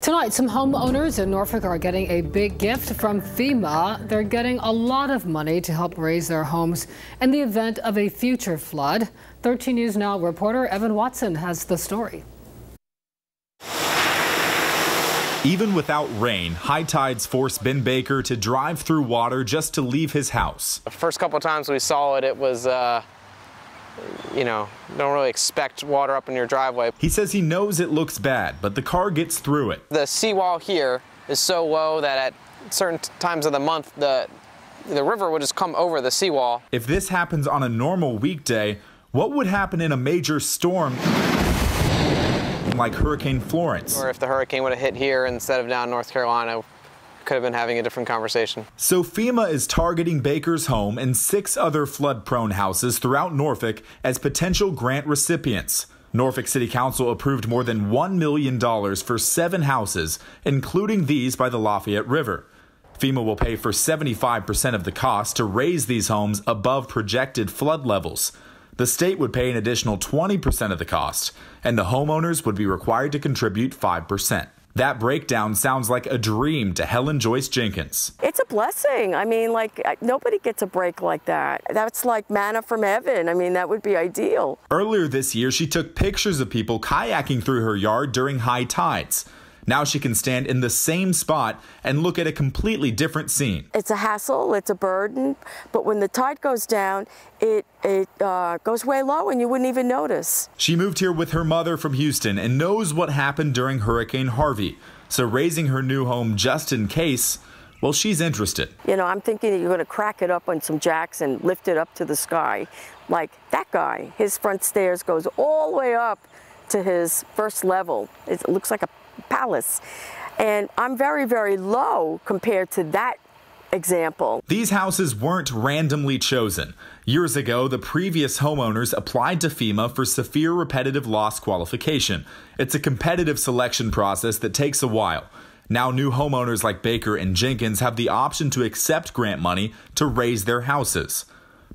Tonight, some homeowners in Norfolk are getting a big gift from FEMA. They're getting a lot of money to help raise their homes in the event of a future flood. 13 News Now reporter Evan Watson has the story. Even without rain, high tides forced Ben Baker to drive through water just to leave his house. The first couple of times we saw it, it was, don't really expect water up in your driveway. He says he knows it looks bad, but the car gets through it. The seawall here is so low that at certain times of the month, the river would just come over the seawall. If this happens on a normal weekday, what would happen in a major storm like Hurricane Florence? Or if the hurricane would have hit here instead of down North Carolina, could have been having a different conversation. So FEMA is targeting Baker's home and 6 other flood-prone houses throughout Norfolk as potential grant recipients. Norfolk City Council approved more than $1 million for 7 houses, including these by the Lafayette River. FEMA will pay for 75% of the cost to raise these homes above projected flood levels. The state would pay an additional 20% of the cost, and the homeowners would be required to contribute 5%. That breakdown sounds like a dream to Helen Joyce Jenkins. It's a blessing. I mean, nobody gets a break like that. That's like manna from heaven. I mean, that would be ideal. Earlier this year, she took pictures of people kayaking through her yard during high tides. Now she can stand in the same spot and look at a completely different scene. It's a hassle, it's a burden, but when the tide goes down, it goes way low and you wouldn't even notice. She moved here with her mother from Houston and knows what happened during Hurricane Harvey. So raising her new home just in case, well, she's interested. You know, I'm thinking that you're going to crack it up on some jacks and lift it up to the sky. Like that guy, his front stairs goes all the way up to his first level. It looks like a palace, and I'm very, very low compared to that example. These houses weren't randomly chosen. Years ago, the previous homeowners applied to FEMA for severe repetitive loss qualification. It's a competitive selection process that takes a while. Now new homeowners like Baker and Jenkins have the option to accept grant money to raise their houses.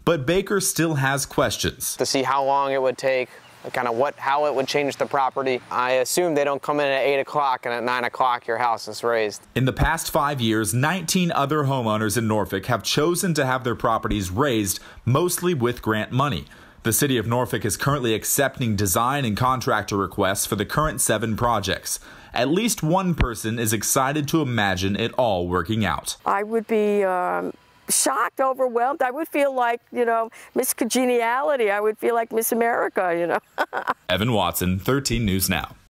But Baker still has questions. To see how long it would take, kind of how it would change the property. I assume they don't come in at 8 o'clock and at 9 o'clock your house is raised. In the past 5 years, 19 other homeowners in Norfolk have chosen to have their properties raised, mostly with grant money. The city of Norfolk is currently accepting design and contractor requests for the current 7 projects. At least one person is excited to imagine it all working out. I would be shocked, overwhelmed. I would feel like, Miss Congeniality. I would feel like Miss America, Evan Watson, 13 News Now.